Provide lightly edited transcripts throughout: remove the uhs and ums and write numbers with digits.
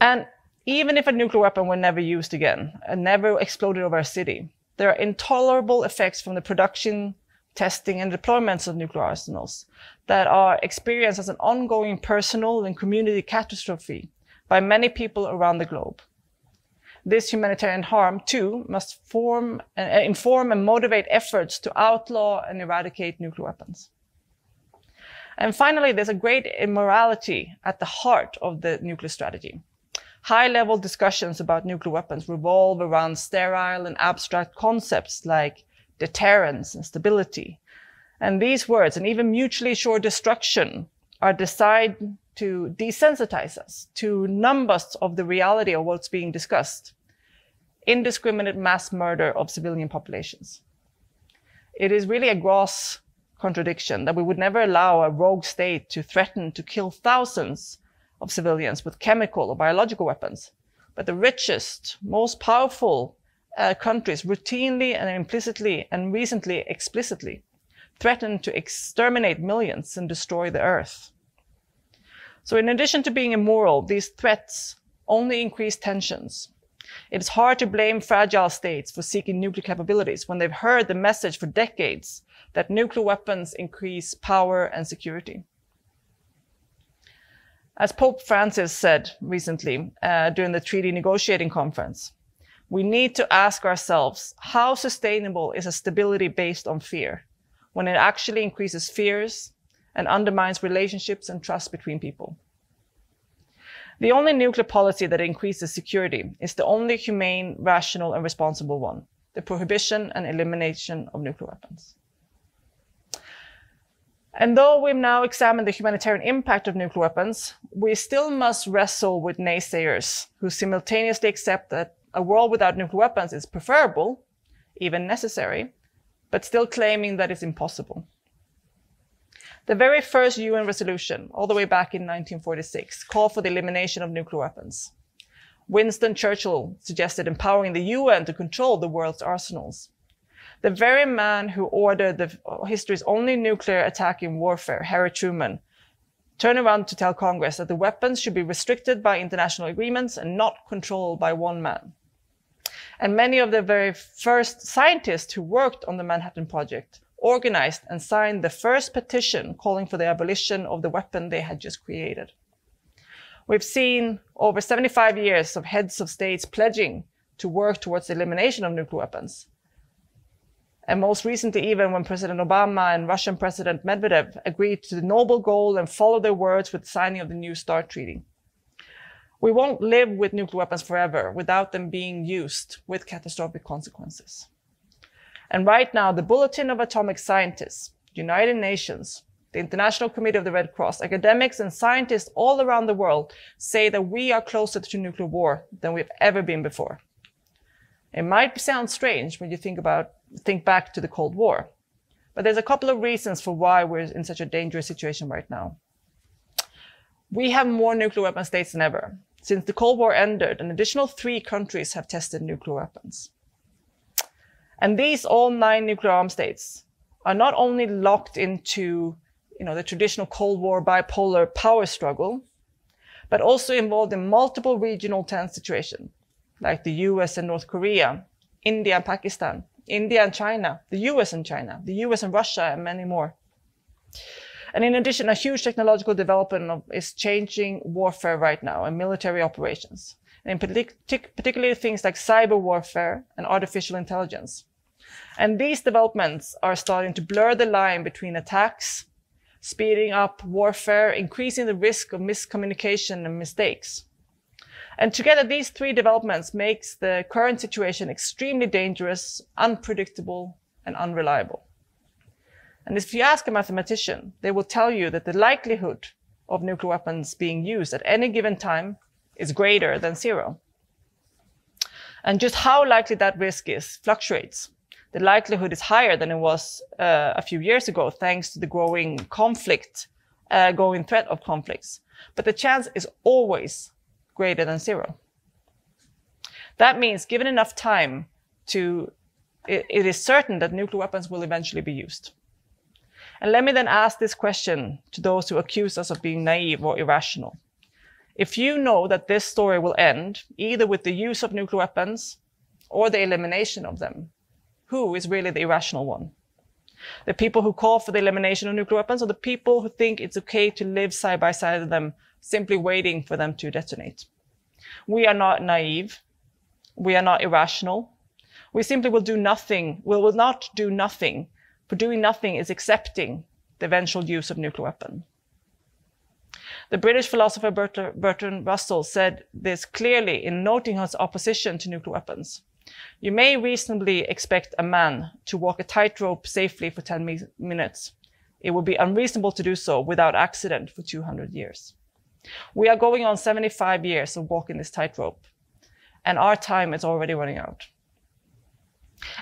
And even if a nuclear weapon were never used again and never exploded over a city, there are intolerable effects from the production, testing, and deployments of nuclear arsenals that are experienced as an ongoing personal and community catastrophe by many people around the globe. This humanitarian harm, too, must inform and motivate efforts to outlaw and eradicate nuclear weapons. And finally, there's a great immorality at the heart of the nuclear strategy. High-level discussions about nuclear weapons revolve around sterile and abstract concepts like deterrence and stability. And these words, and even mutually assured destruction, are designed to desensitize us, to numb us of the reality of what's being discussed. Indiscriminate mass murder of civilian populations. It is really a gross contradiction that we would never allow a rogue state to threaten to kill thousands of civilians with chemical or biological weapons. But the richest, most powerful countries routinely and implicitly and recently explicitly threaten to exterminate millions and destroy the earth. So in addition to being immoral, these threats only increase tensions. It is hard to blame fragile states for seeking nuclear capabilities when they've heard the message for decades that nuclear weapons increase power and security. As Pope Francis said recently during the treaty negotiating conference, we need to ask ourselves, how sustainable is a stability based on fear when it actually increases fears and undermines relationships and trust between people? The only nuclear policy that increases security is the only humane, rational, and responsible one: the prohibition and elimination of nuclear weapons. And though we've now examined the humanitarian impact of nuclear weapons, we still must wrestle with naysayers who simultaneously accept that a world without nuclear weapons is preferable, even necessary, but still claiming that it's impossible. The very first UN resolution, all the way back in 1946, called for the elimination of nuclear weapons. Winston Churchill suggested empowering the UN to control the world's arsenals. The very man who ordered history's only nuclear attack in warfare, Harry Truman, turned around to tell Congress that the weapons should be restricted by international agreements and not controlled by one man. And many of the very first scientists who worked on the Manhattan Project organized and signed the first petition calling for the abolition of the weapon they had just created. We've seen over 75 years of heads of states pledging to work towards the elimination of nuclear weapons. And most recently, even when President Obama and Russian President Medvedev agreed to the noble goal and followed their words with the signing of the New START Treaty. We won't live with nuclear weapons forever without them being used with catastrophic consequences. And right now, the Bulletin of Atomic Scientists, United Nations, the International Committee of the Red Cross, academics and scientists all around the world say that we are closer to nuclear war than we've ever been before. It might sound strange when you think back to the Cold War, but there's a couple of reasons for why we're in such a dangerous situation right now. We have more nuclear weapon states than ever. Since the Cold War ended, an additional 3 countries have tested nuclear weapons. And these all 9 nuclear armed states are not only locked into the traditional Cold War bipolar power struggle, but also involved in multiple regional tense situations, like the US and North Korea, India and Pakistan, India and China, the US and China, the US and Russia, and many more. And in addition, a huge technological development is changing warfare right now and military operations, and particularly things like cyber warfare and artificial intelligence. And these developments are starting to blur the line between attacks, speeding up warfare, increasing the risk of miscommunication and mistakes. And together, these 3 developments makes the current situation extremely dangerous, unpredictable, and unreliable. And if you ask a mathematician, they will tell you that the likelihood of nuclear weapons being used at any given time is greater than 0. And just how likely that risk is fluctuates. The likelihood is higher than it was a few years ago, thanks to the growing threat of conflicts. But the chance is always greater than 0. That means, given enough time, it is certain that nuclear weapons will eventually be used. And let me then ask this question to those who accuse us of being naive or irrational. If you know that this story will end either with the use of nuclear weapons or the elimination of them, who is really the irrational one? The people who call for the elimination of nuclear weapons, or the people who think it's okay to live side by side with them, simply waiting for them to detonate? We are not naive. We are not irrational. We simply will do nothing. We will not do nothing. For doing nothing is accepting the eventual use of nuclear weapon. The British philosopher Bertrand Russell said this clearly in noting his opposition to nuclear weapons. You may reasonably expect a man to walk a tightrope safely for 10 minutes. It would be unreasonable to do so without accident for 200 years. We are going on 75 years of walking this tightrope, and our time is already running out.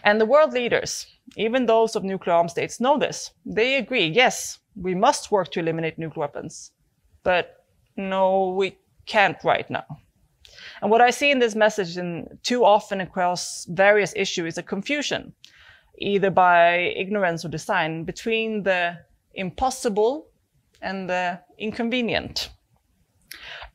And the world leaders, even those of nuclear armed states, know this. They agree, yes, we must work to eliminate nuclear weapons, but no, we can't right now. And what I see in this message too often across various issues is a confusion, either by ignorance or design, between the impossible and the inconvenient.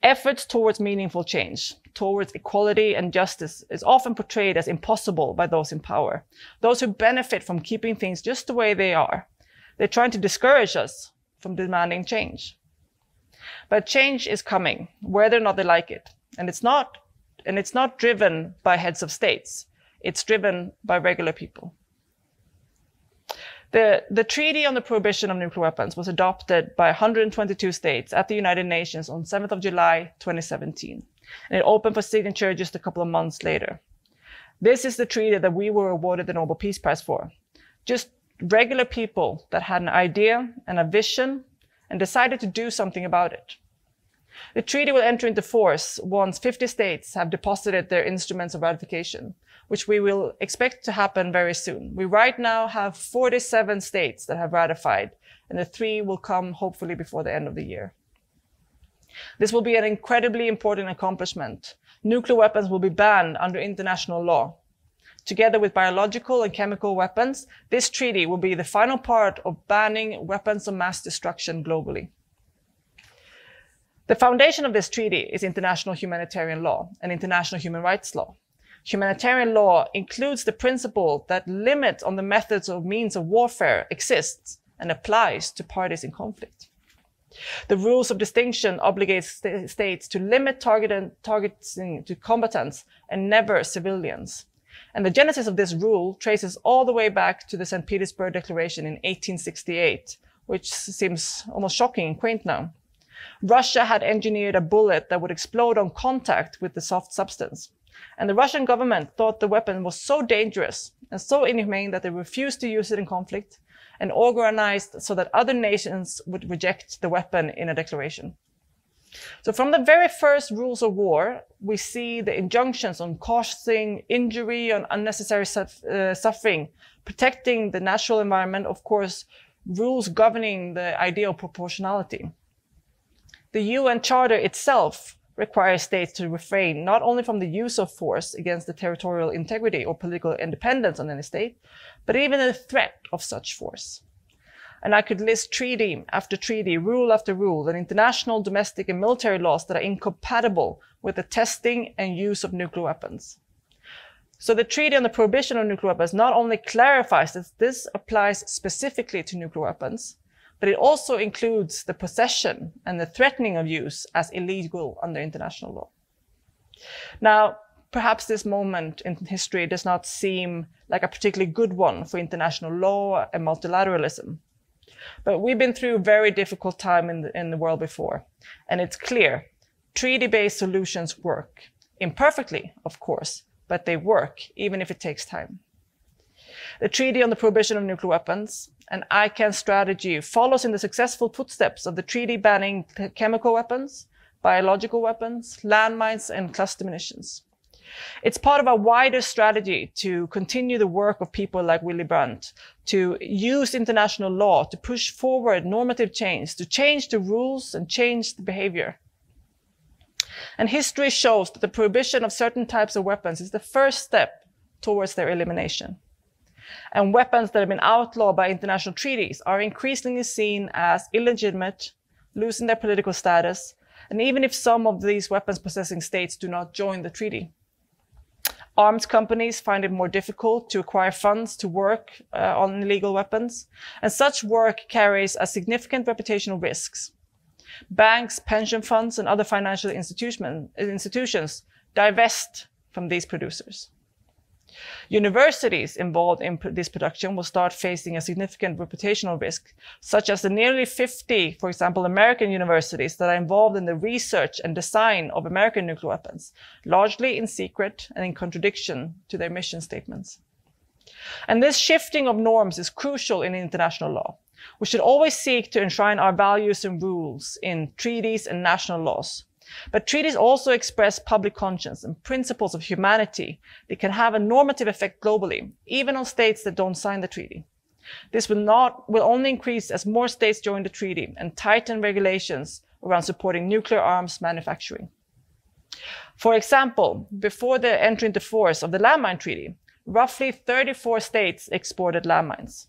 Efforts towards meaningful change, towards equality and justice, is often portrayed as impossible by those in power, those who benefit from keeping things just the way they are. They're trying to discourage us from demanding change. But change is coming, whether or not they like it. And it's not driven by heads of states. It's driven by regular people. The Treaty on the Prohibition of Nuclear Weapons was adopted by 122 states at the United Nations on 7th of July, 2017. And it opened for signature just a couple of months later. This is the treaty that we were awarded the Nobel Peace Prize for. Just regular people that had an idea and a vision and decided to do something about it. The treaty will enter into force once 50 states have deposited their instruments of ratification, which we will expect to happen very soon. We right now have 47 states that have ratified, and the 3 will come hopefully before the end of the year. This will be an incredibly important accomplishment. Nuclear weapons will be banned under international law. Together with biological and chemical weapons, this treaty will be the final part of banning weapons of mass destruction globally. The foundation of this treaty is international humanitarian law and international human rights law. Humanitarian law includes the principle that limits on the methods or means of warfare exists and applies to parties in conflict. The rules of distinction obligate states to limit targeting to combatants and never civilians. And the genesis of this rule traces all the way back to the St. Petersburg Declaration in 1868, which seems almost shocking and quaint now. Russia had engineered a bullet that would explode on contact with the soft substance. And the Russian government thought the weapon was so dangerous and so inhumane that they refused to use it in conflict and organized so that other nations would reject the weapon in a declaration. So from the very first rules of war, we see the injunctions on causing injury, on unnecessary suffering, protecting the natural environment, of course, rules governing the idea of proportionality. The UN Charter itself requires states to refrain not only from the use of force against the territorial integrity or political independence of any state, but even the threat of such force. And I could list treaty after treaty, rule after rule, and international, domestic, and military laws that are incompatible with the testing and use of nuclear weapons. So the Treaty on the Prohibition of Nuclear Weapons not only clarifies that this applies specifically to nuclear weapons, but it also includes the possession and the threatening of use as illegal under international law. Now, perhaps this moment in history does not seem like a particularly good one for international law and multilateralism. But we've been through a very difficult time in the world before, and it's clear treaty-based solutions work. Imperfectly, of course, but they work, even if it takes time. The Treaty on the Prohibition of Nuclear Weapons, an ICAN strategy, follows in the successful footsteps of the treaty banning chemical weapons, biological weapons, landmines, and cluster munitions. It's part of a wider strategy to continue the work of people like Willy Brandt, to use international law to push forward normative change, to change the rules and change the behavior. And history shows that the prohibition of certain types of weapons is the first step towards their elimination. And weapons that have been outlawed by international treaties are increasingly seen as illegitimate, losing their political status, and even if some of these weapons-possessing states do not join the treaty. Arms companies find it more difficult to acquire funds to work on illegal weapons, and such work carries a significant reputational risks. Banks, pension funds, and other financial institutions divest from these producers. Universities involved in this production will start facing a significant reputational risk, such as the nearly 50, for example, American universities that are involved in the research and design of American nuclear weapons, largely in secret and in contradiction to their mission statements. And this shifting of norms is crucial in international law. We should always seek to enshrine our values and rules in treaties and national laws. But treaties also express public conscience and principles of humanity that can have a normative effect globally, even on states that don't sign the treaty. This will only increase as more states join the treaty and tighten regulations around supporting nuclear arms manufacturing. For example, before the entry into force of the Landmine Treaty, roughly 34 states exported landmines.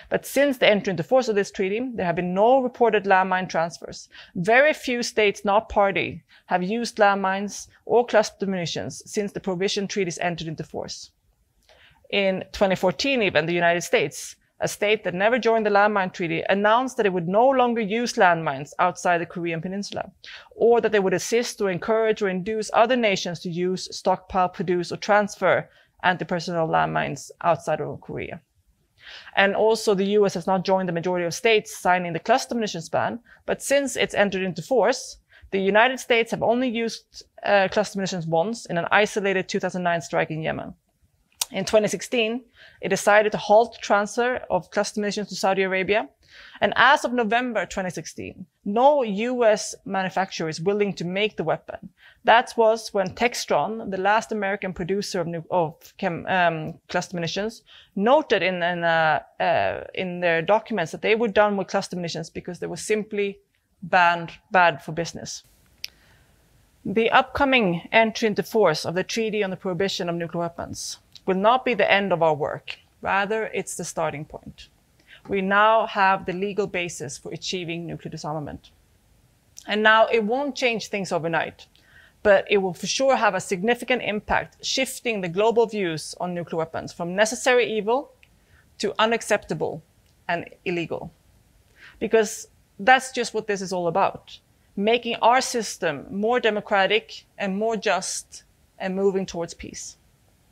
But since the entry into force of this treaty, there have been no reported landmine transfers. Very few states not party have used landmines or cluster munitions since the Prohibition Treaties entered into force. In 2014, even, the United States, a state that never joined the Landmine Treaty, announced that it would no longer use landmines outside the Korean Peninsula, or that they would assist or encourage or induce other nations to use, stockpile, produce, or transfer anti-personnel landmines outside of Korea. And also the US has not joined the majority of states signing the cluster munitions ban, but since it's entered into force, the United States have only used cluster munitions once in an isolated 2009 strike in Yemen. In 2016, it decided to halt transfer of cluster munitions to Saudi Arabia. And as of November 2016, no US manufacturer is willing to make the weapon. That was when Textron, the last American producer of cluster munitions, noted in their documents that they were done with cluster munitions because they were simply bad for business. The upcoming entry into force of the Treaty on the Prohibition of Nuclear Weapons will not be the end of our work. Rather, it's the starting point. We now have the legal basis for achieving nuclear disarmament. And now it won't change things overnight, but it will for sure have a significant impact, shifting the global views on nuclear weapons from necessary evil to unacceptable and illegal. Because that's just what this is all about, making our system more democratic and more just and moving towards peace.